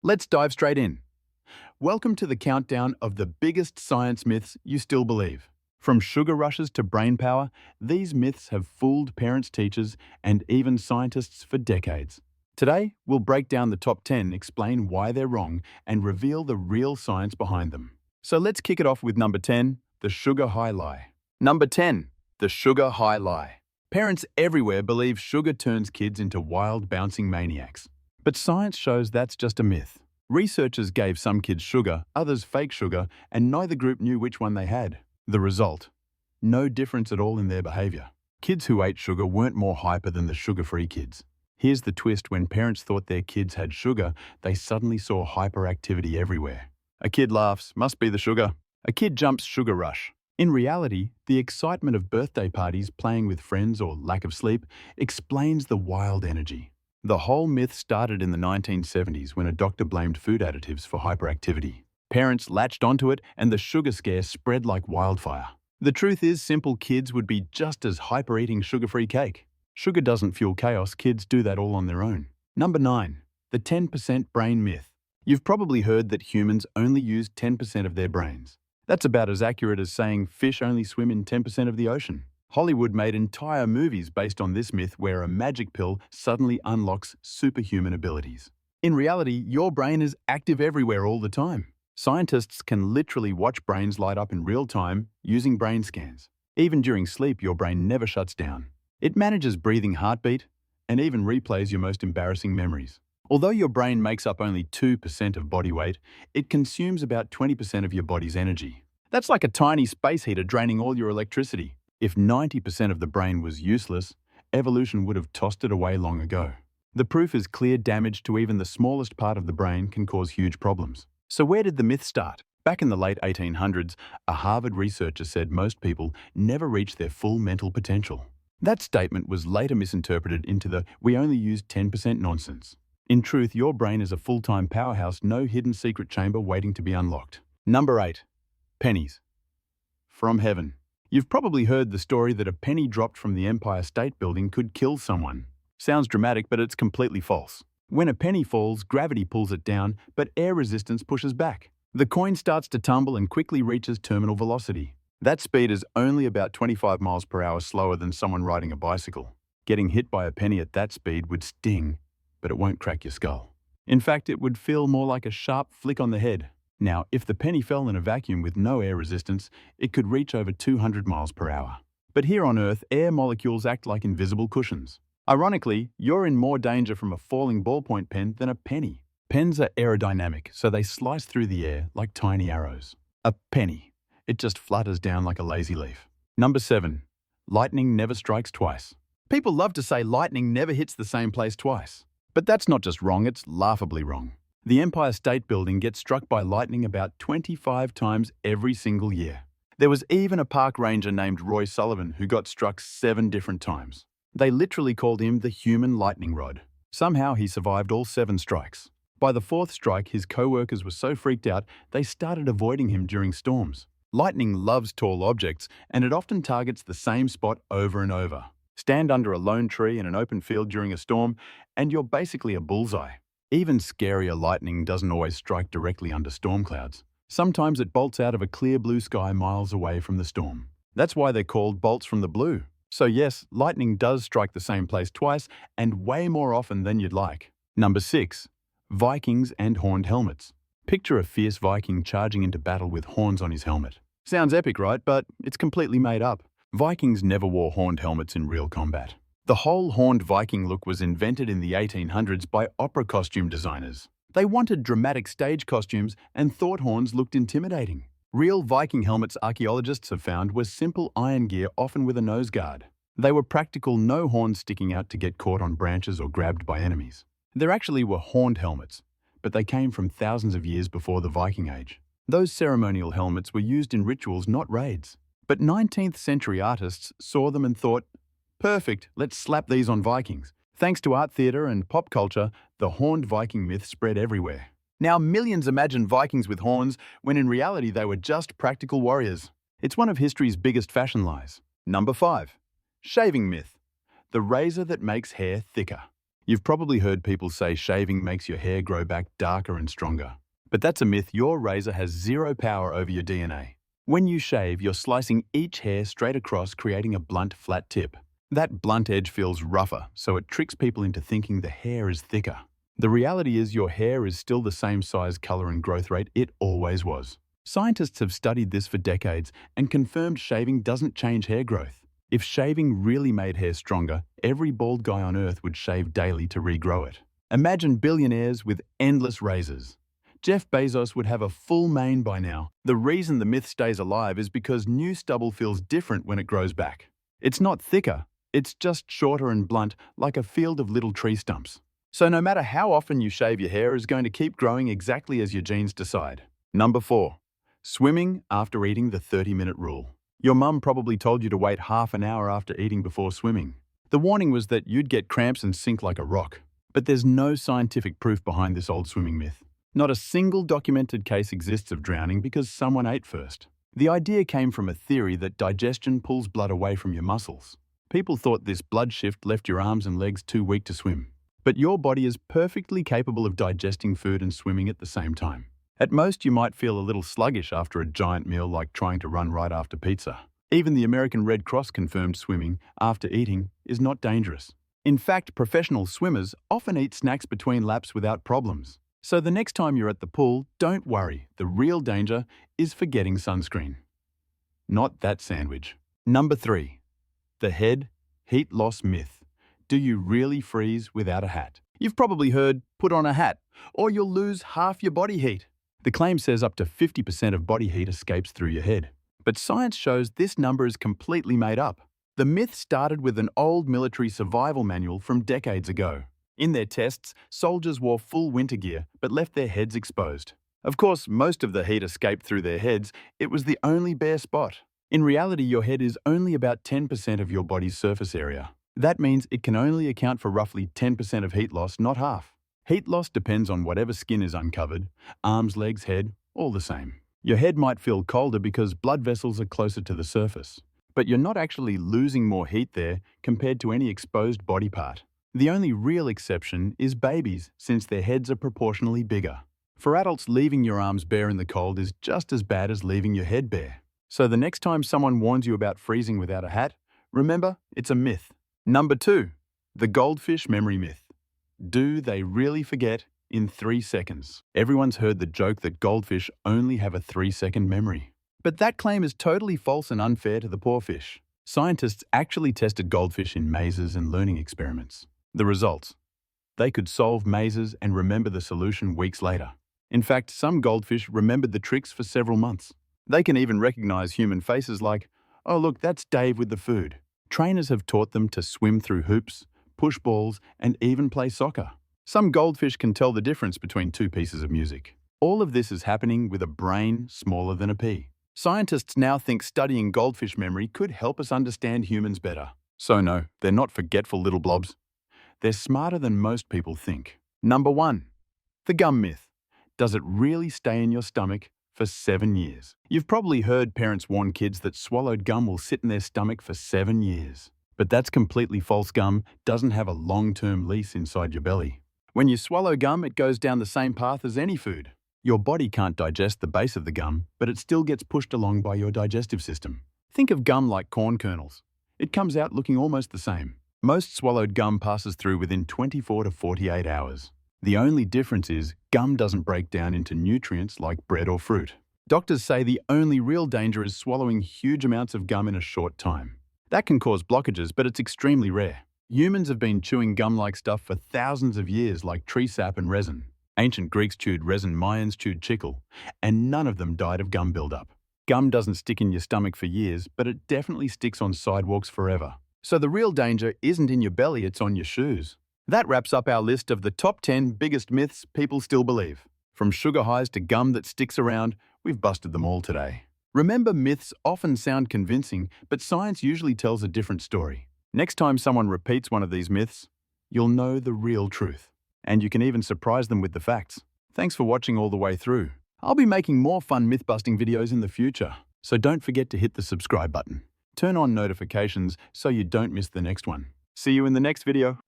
Let's dive straight in. Welcome to the countdown of the biggest science myths you still believe. From sugar rushes to brain power, these myths have fooled parents, teachers, and even scientists for decades. Today, we'll break down the top 10, explain why they're wrong, and reveal the real science behind them. So let's kick it off with number 10, the sugar high lie. Number 10, the sugar high lie. Parents everywhere believe sugar turns kids into wild, bouncing maniacs. But science shows that's just a myth. Researchers gave some kids sugar, others fake sugar, and neither group knew which one they had. The result? No difference at all in their behavior. Kids who ate sugar weren't more hyper than the sugar-free kids. Here's the twist: when parents thought their kids had sugar, they suddenly saw hyperactivity everywhere. A kid laughs, must be the sugar. A kid jumps, sugar rush. In reality, the excitement of birthday parties, playing with friends, or lack of sleep explains the wild energy. The whole myth started in the 1970s when a doctor blamed food additives for hyperactivity. Parents latched onto it and the sugar scare spread like wildfire. The truth is, simple: kids would be just as hyper eating sugar-free cake. Sugar doesn't fuel chaos, kids do that all on their own. Number 9. The 10% brain myth. You've probably heard that humans only use 10% of their brains. That's about as accurate as saying fish only swim in 10% of the ocean. Hollywood made entire movies based on this myth, where a magic pill suddenly unlocks superhuman abilities. In reality, your brain is active everywhere all the time. Scientists can literally watch brains light up in real time using brain scans. Even during sleep, your brain never shuts down. It manages breathing, heartbeat, and even replays your most embarrassing memories. Although your brain makes up only 2% of body weight, it consumes about 20% of your body's energy. That's like a tiny space heater draining all your electricity. If 90% of the brain was useless, evolution would have tossed it away long ago. The proof is clear: damage to even the smallest part of the brain can cause huge problems. So where did the myth start? Back in the late 1800s, a Harvard researcher said most people never reach their full mental potential. That statement was later misinterpreted into the "we only use 10% nonsense. In truth, your brain is a full-time powerhouse, no hidden secret chamber waiting to be unlocked. Number 8. Pennies. From heaven. You've probably heard the story that a penny dropped from the Empire State Building could kill someone. Sounds dramatic, but it's completely false. When a penny falls, gravity pulls it down, but air resistance pushes back. The coin starts to tumble and quickly reaches terminal velocity. That speed is only about 25 miles per hour slower than someone riding a bicycle. Getting hit by a penny at that speed would sting, but it won't crack your skull. In fact, it would feel more like a sharp flick on the head. Now, if the penny fell in a vacuum with no air resistance, it could reach over 200 miles per hour. But here on Earth, air molecules act like invisible cushions. Ironically, you're in more danger from a falling ballpoint pen than a penny. Pens are aerodynamic, so they slice through the air like tiny arrows. A penny. It just flutters down like a lazy leaf. Number 7. Lightning never strikes twice. People love to say lightning never hits the same place twice. But that's not just wrong, it's laughably wrong. The Empire State Building gets struck by lightning about 25 times every single year. There was even a park ranger named Roy Sullivan who got struck 7 different times. They literally called him the human lightning rod. Somehow he survived all 7 strikes. By the 4th strike, his co-workers were so freaked out, they started avoiding him during storms. Lightning loves tall objects, and it often targets the same spot over and over. Stand under a lone tree in an open field during a storm, and you're basically a bullseye. Even scarier, lightning doesn't always strike directly under storm clouds. Sometimes it bolts out of a clear blue sky miles away from the storm. That's why they're called bolts from the blue. So yes, lightning does strike the same place twice, and way more often than you'd like. Number 6. Vikings and horned helmets. Picture a fierce Viking charging into battle with horns on his helmet. Sounds epic, right? But it's completely made up. Vikings never wore horned helmets in real combat. The whole horned Viking look was invented in the 1800s by opera costume designers. They wanted dramatic stage costumes and thought horns looked intimidating. Real Viking helmets, archaeologists have found, were simple iron gear, often with a nose guard. They were practical, no horns sticking out to get caught on branches or grabbed by enemies. There actually were horned helmets, but they came from thousands of years before the Viking Age. Those ceremonial helmets were used in rituals, not raids. But 19th century artists saw them and thought, perfect, let's slap these on Vikings. Thanks to art, theatre, and pop culture, the horned Viking myth spread everywhere. Now millions imagine Vikings with horns, when in reality they were just practical warriors. It's one of history's biggest fashion lies. Number 5. Shaving myth. The razor that makes hair thicker. You've probably heard people say shaving makes your hair grow back darker and stronger. But that's a myth. Your razor has zero power over your DNA. When you shave, you're slicing each hair straight across, creating a blunt, flat tip. That blunt edge feels rougher, so it tricks people into thinking the hair is thicker. The reality is your hair is still the same size, color, and growth rate it always was. Scientists have studied this for decades and confirmed shaving doesn't change hair growth. If shaving really made hair stronger, every bald guy on Earth would shave daily to regrow it. Imagine billionaires with endless razors. Jeff Bezos would have a full mane by now. The reason the myth stays alive is because new stubble feels different when it grows back. It's not thicker, it's just shorter and blunt, like a field of little tree stumps. So no matter how often you shave, your hair is going to keep growing exactly as your genes decide. Number 4. Swimming after eating, the 30-minute rule. Your mum probably told you to wait half an hour after eating before swimming. The warning was that you'd get cramps and sink like a rock. But there's no scientific proof behind this old swimming myth. Not a single documented case exists of drowning because someone ate first. The idea came from a theory that digestion pulls blood away from your muscles. People thought this blood shift left your arms and legs too weak to swim. But your body is perfectly capable of digesting food and swimming at the same time. At most, you might feel a little sluggish after a giant meal, like trying to run right after pizza. Even the American Red Cross confirmed swimming after eating is not dangerous. In fact, professional swimmers often eat snacks between laps without problems. So the next time you're at the pool, don't worry. The real danger is forgetting sunscreen. Not that sandwich. Number 3. The head heat loss myth. Do you really freeze without a hat? You've probably heard, put on a hat, or you'll lose half your body heat. The claim says up to 50% of body heat escapes through your head. But science shows this number is completely made up. The myth started with an old military survival manual from decades ago. In their tests, soldiers wore full winter gear but left their heads exposed. Of course, most of the heat escaped through their heads. It was the only bare spot. In reality, your head is only about 10% of your body's surface area. That means it can only account for roughly 10% of heat loss, not half. Heat loss depends on whatever skin is uncovered, arms, legs, head, all the same. Your head might feel colder because blood vessels are closer to the surface. But you're not actually losing more heat there compared to any exposed body part. The only real exception is babies, since their heads are proportionally bigger. For adults, leaving your arms bare in the cold is just as bad as leaving your head bare. So the next time someone warns you about freezing without a hat, remember, it's a myth. Number 2. The goldfish memory myth. Do they really forget in 3 seconds? Everyone's heard the joke that goldfish only have a 3-second memory. But that claim is totally false and unfair to the poor fish. Scientists actually tested goldfish in mazes and learning experiments. The results: they could solve mazes and remember the solution weeks later. In fact, some goldfish remembered the tricks for several months. They can even recognize human faces like, oh look, that's Dave with the food. Trainers have taught them to swim through hoops, push balls, and even play soccer. Some goldfish can tell the difference between 2 pieces of music. All of this is happening with a brain smaller than a pea. Scientists now think studying goldfish memory could help us understand humans better. So no, they're not forgetful little blobs. They're smarter than most people think. Number 1. The gum myth. Does it really stay in your stomach for 7 years? You've probably heard parents warn kids that swallowed gum will sit in their stomach for 7 years. But that's completely false. Gum doesn't have a long-term lease inside your belly. When you swallow gum, it goes down the same path as any food. Your body can't digest the base of the gum, but it still gets pushed along by your digestive system. Think of gum like corn kernels. It comes out looking almost the same. Most swallowed gum passes through within 24 to 48 hours. The only difference is gum doesn't break down into nutrients like bread or fruit. Doctors say the only real danger is swallowing huge amounts of gum in a short time. That can cause blockages, but it's extremely rare. Humans have been chewing gum-like stuff for thousands of years, like tree sap and resin. Ancient Greeks chewed resin, Mayans chewed chicle, and none of them died of gum buildup. Gum doesn't stick in your stomach for years, but it definitely sticks on sidewalks forever. So the real danger isn't in your belly, it's on your shoes. That wraps up our list of the top 10 biggest myths people still believe. From sugar highs to gum that sticks around, we've busted them all today. Remember, myths often sound convincing, but science usually tells a different story. Next time someone repeats one of these myths, you'll know the real truth. And you can even surprise them with the facts. Thanks for watching all the way through. I'll be making more fun myth-busting videos in the future, so don't forget to hit the subscribe button. Turn on notifications so you don't miss the next one. See you in the next video.